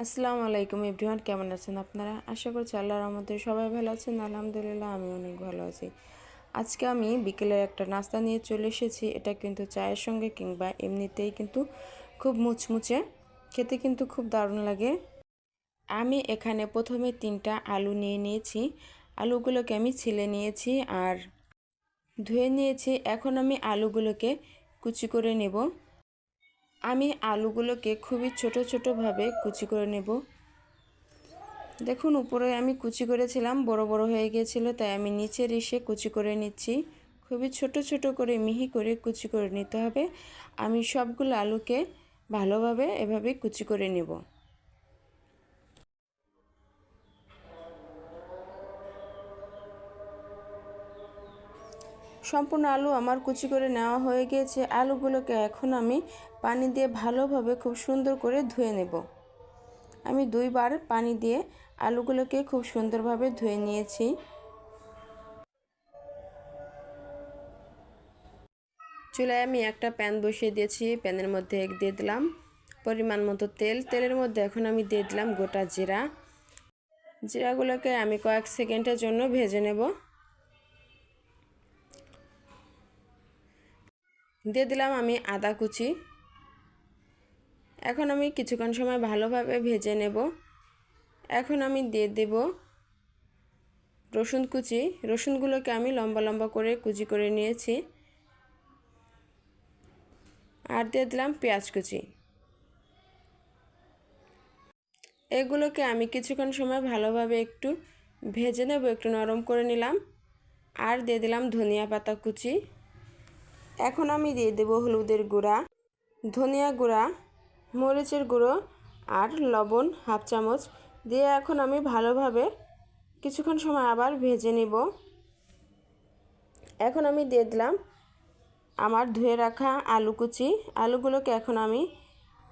আসসালামু আলাইকুম এভরিওয়ান, কেমন আছেন আপনারা? আশা করছি আল্লাহর রহমতে সবাই ভালো আছেন। আলহামদুলিল্লাহ আমি অনেক ভালো আছি। আজকে আমি বিকেলের একটা নাস্তা নিয়ে চলে এসেছি। এটা কিন্তু চায়ের সঙ্গে কিংবা এমনিতেই কিন্তু খুব মুচমুচে, খেতে কিন্তু খুব দারুণ লাগে। আমি এখানে প্রথমে 3টা আলু নিয়ে নিয়েছি। আলুগুলোকে আমি ছিলে নিয়েছি আর ধুয়ে নিয়েছি। এখন আমি আলুগুলোকে কুচি করে নেব। আমি আলুগুলোকে খুবই ছোট ছোটোভাবে কুচি করে নেব। দেখুন, উপরে আমি কুচি করেছিলাম, বড় বড় হয়ে গিয়েছিল, তাই আমি নিচের এসে কুচি করে নিচ্ছি। খুবই ছোট ছোট করে মিহি করে কুচি করে নিতে হবে। আমি সবগুলো আলুকে ভালোভাবে এভাবে কুচি করে নেব। সম্পূর্ণ আলু আমার কুচি করে নেওয়া হয়ে গিয়েছে। আলুগুলোকে এখন আমি পানি দিয়ে ভালোভাবে খুব সুন্দর করে ধুয়ে নেব। আমি 2বার পানি দিয়ে আলুগুলোকে খুব সুন্দরভাবে ধুয়ে নিয়েছি। চুলায় আমি একটা প্যান বসিয়ে দিয়েছি। প্যানের মধ্যে দিয়ে দিলাম পরিমাণ মতো তেল। তেলের মধ্যে এখন আমি দিয়ে দিলাম গোটা জিরা। জিরাগুলোকে আমি কয়েক সেকেন্ডের জন্য ভেজে নেব। দিয়ে দিলাম আমি আদা কুচি। এখন আমি কিছুক্ষণ সময় ভালোভাবে ভেজে নেব। এখন আমি দিয়ে দেব রসুন কুচি। রসুনগুলোকে আমি লম্বা লম্বা করে কুচি করে নিয়েছি। আর দিয়ে দিলাম পেঁয়াজ কুচি। এগুলোকে আমি কিছুক্ষণ সময় ভালোভাবে একটু ভেজে নেব, একটু নরম করে নিলাম। আর দিয়ে দিলাম ধনিয়া পাতা কুচি। এখন আমি দিয়ে দেব হলুদের গুঁড়া, ধনিয়া গুঁড়া, মরিচের গুঁড়ো আর লবণ হাফ চামচ দিয়ে এখন আমি ভালোভাবে কিছুক্ষণ সময় আবার ভেজে নেব। এখন আমি দিয়ে দিলাম আমার ধুয়ে রাখা আলু কুচি। আলুগুলোকে এখন আমি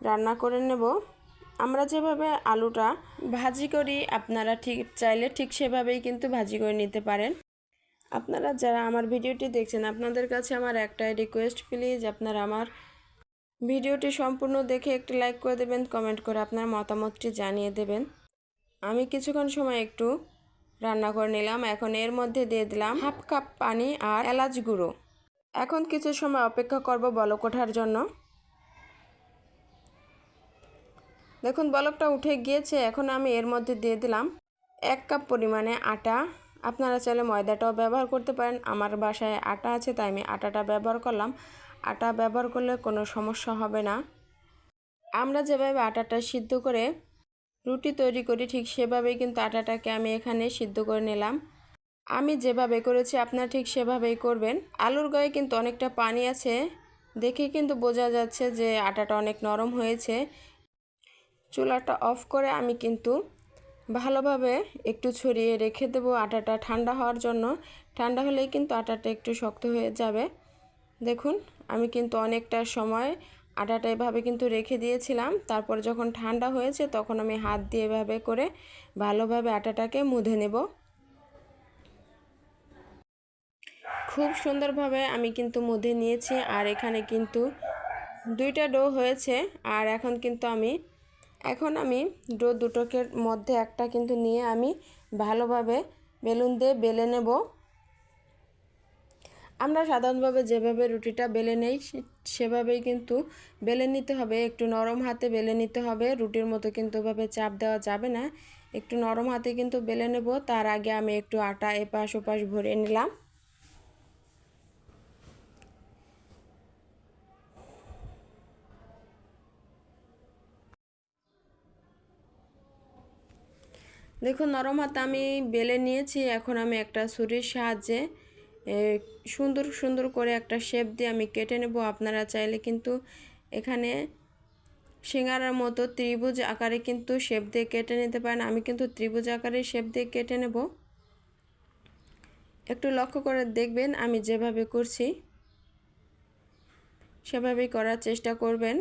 রান্না করে নেব। আমরা যেভাবে আলুটা ভাজি করি, আপনারা চাইলে ঠিক সেভাবেই কিন্তু ভাজি করে নিতে পারেন। আপনারা যারা আমার ভিডিওটি দেখছেন, আপনাদের কাছে আমার একটাই রিকোয়েস্ট, প্লিজ আপনারা আমার ভিডিওটি সম্পূর্ণ দেখে একটি লাইক করে দেবেন, কমেন্ট করে আপনার মতামতটি জানিয়ে দেবেন। আমি কিছুক্ষণ সময় একটু রান্না করে নিলাম। এখন এর মধ্যে দিয়ে দিলাম হাফ কাপ পানি আর এলাচ গুঁড়ো। এখন কিছু সময় অপেক্ষা করব বলক ওঠার জন্য। দেখুন, বলকটা উঠে গিয়েছে। এখন আমি এর মধ্যে দিয়ে দিলাম 1 কাপ পরিমাণে আটা। আপনারা চাইলে ময়দাটাও ব্যবহার করতে পারেন। আমার বাসায় আটা আছে, তাই আমি আটাটা ব্যবহার করলাম। আটা ব্যবহার করলে কোনো সমস্যা হবে না। আমরা যেভাবে আটাটা সিদ্ধ করে রুটি তৈরি করি, ঠিক সেভাবেই কিন্তু আটাটাকে আমি এখানে সিদ্ধ করে নিলাম। আমি যেভাবে করেছি আপনারা ঠিক সেভাবেই করবেন। আলুর গায়ে কিন্তু অনেকটা পানি আছে, দেখে কিন্তু বোঝা যাচ্ছে যে আটাটা অনেক নরম হয়েছে। চুলাটা অফ করে আমি কিন্তু ভালোভাবে একটু ছড়িয়ে রেখে দেবো আটাটা ঠান্ডা হওয়ার জন্য। ঠান্ডা হলেই কিন্তু আটাটা একটু শক্ত হয়ে যাবে। দেখুন, আমি কিন্তু অনেকটা সময় আটাটা এভাবে কিন্তু রেখে দিয়েছিলাম। তারপর যখন ঠান্ডা হয়েছে তখন আমি হাত দিয়ে এভাবে করে ভালোভাবে আটাটাকে মুধে নেব। খুব সুন্দরভাবে আমি কিন্তু মুধে নিয়েছি। আর এখানে কিন্তু 2টা ডো হয়েছে। আর এখন আমি ডো দুটোকের মধ্যে একটা কিন্তু নিয়ে আমি ভালোভাবে বেলুন দিয়ে বেলে নেব। আমরা সাধারণভাবে যেভাবে রুটিটা বেলে নেই সেভাবেই কিন্তু বেলে নিতে হবে। একটু নরম হাতে বেলে নিতে হবে। রুটির মতো কিন্তু ওভাবে চাপ দেওয়া যাবে না। একটু নরম হাতে কিন্তু বেলে নেব। তার আগে আমি একটু আটা এপাশ ওপাশ ভরে নিলাম। দেখুন, নরম হাতে আমি বেলে নিয়েছি। এখন আমি একটা ছুরির সাহায্যে সুন্দর সুন্দর করে একটা শেপ দিয়ে আমি কেটে নেব। আপনারা চাইলে কিন্তু এখানে সিঙ্গারার মতো ত্রিভুজ আকারে কিন্তু শেপ দিয়ে কেটে নিতে পারেন। আমি কিন্তু ত্রিভুজ আকারে শেপ দিয়ে কেটে নেব। একটু লক্ষ্য করে দেখবেন, আমি যেভাবে করছি সেভাবেই করার চেষ্টা করবেন।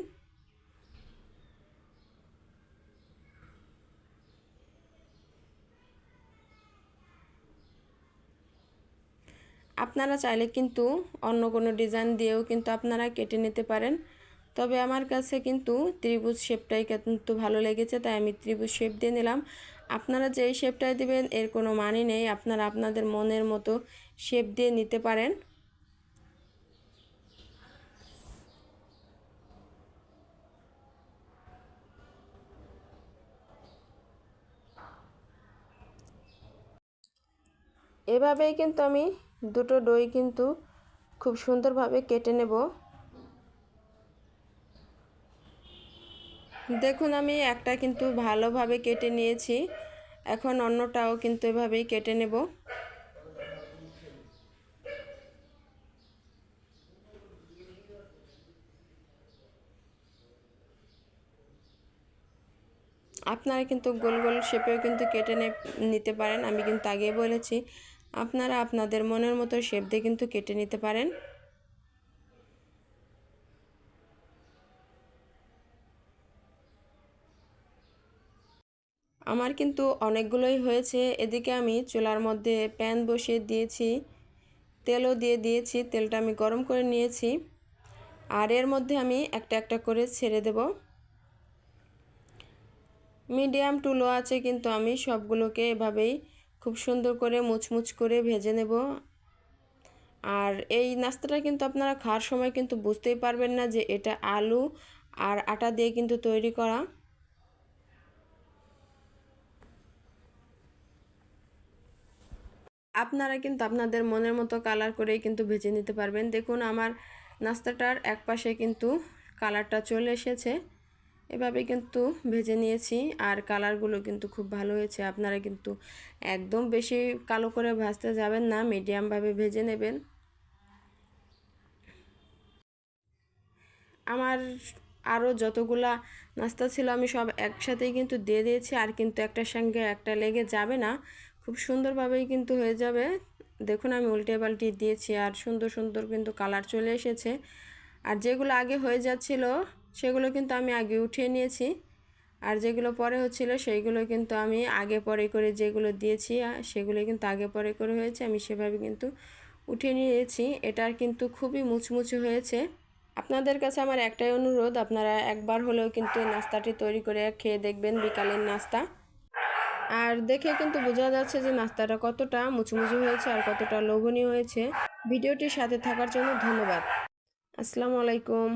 আপনারা চাইলে কিন্তু অন্য কোনো ডিজাইন দিয়েও কিন্তু আপনারা কেটে নিতে পারেন। তবে আমার কাছে কিন্তু ত্রিভুজ শেপটাই কিন্তু ভালো লেগেছে, তাই আমি ত্রিভুজ শেপ দিয়ে নিলাম। আপনারা যেই শেপটাই দিবেন এর কোনো মানে নেই, আপনারা আপনাদের মনের মতো শেপ দিয়ে নিতে পারেন। এভাবেই কিন্তু আমি দুটো ডই কিন্তু খুব সুন্দরভাবে কেটে নেব। দেখুন আমি একটা কিন্তু ভালোভাবে কেটে নিয়েছি, এখন অন্যটাও কিন্তু এভাবেই কেটে নেব। আপনারা কিন্তু গোল গোল শেপেও কিন্তু কেটে নিতে পারেন, আমি কিন্তু আগেই বলেছি আপনারা আপনাদের মনের মতো শেপ দিয়ে কিন্তু কেটে নিতে পারেন। আমার কিন্তু অনেকগুলোই হয়েছে। এদিকে আমি চুলার মধ্যে প্যান বসিয়ে দিয়েছি, তেলও দিয়ে দিয়েছি, তেলটা আমি গরম করে নিয়েছি। আর এর মধ্যে আমি একটা একটা করে ছেড়ে দেব। মিডিয়াম টু লো আছে কিন্তু আমি সবগুলোকে এভাবেই খুব সুন্দর করে মুচমুচ করে ভেজে নেব। আর এই নাস্তাটা কিন্তু আপনারা খাওয়ার সময় কিন্তু বুঝতেই পারবেন না যে এটা আলু আর আটা দিয়ে কিন্তু তৈরি করা। আপনারা কিন্তু আপনাদের মনের মতো কালার করেই কিন্তু ভেজে নিতে পারবেন। দেখুন আমার নাস্তাটার এক পাশে কিন্তু কালারটা চলে এসেছে, এভাবে কিন্তু ভেজে নিয়েছি। আর কালারগুলো কিন্তু খুব ভালো হয়েছে। আপনারা কিন্তু একদম বেশি কালো করে ভাজতে যাবেন না, মিডিয়ামভাবে ভেজে নেবেন। আমার আরও যতগুলা নাস্তা ছিল আমি সব একসাথেই কিন্তু দিয়ে দিয়েছি, আর কিন্তু একটার সঙ্গে একটা লেগে যাবে না, খুব সুন্দরভাবেই কিন্তু হয়ে যাবে। দেখুন আমি উল্টে পাল্টে দিয়েছি আর সুন্দর সুন্দর কিন্তু কালার চলে এসেছে। আর যেগুলো আগে হয়ে যাচ্ছিল সেগুলো কিন্তু আমি আগে উঠিয়ে নিয়েছি, আর যেগুলো পরে হচ্ছিল সেইগুলো কিন্তু আমি আগে পরে করে যেগুলো দিয়েছি সেগুলো কিন্তু আগে পরে করে হয়েছে, আমি সেভাবে কিন্তু উঠিয়ে নিয়েছি। এটার কিন্তু খুবই মুচমুচে হয়েছে। আপনাদের কাছে আমার একটাই অনুরোধ, আপনারা একবার হলেও কিন্তু নাস্তাটি তৈরি করে খেয়ে দেখবেন, বিকালের নাস্তা। আর দেখে কিন্তু বোঝা যাচ্ছে যে নাস্তাটা কতটা মুচমুচে হয়েছে আর কতটা লোভনীয় হয়েছে। ভিডিওটির সাথে থাকার জন্য ধন্যবাদ। আসসালামু আলাইকুম।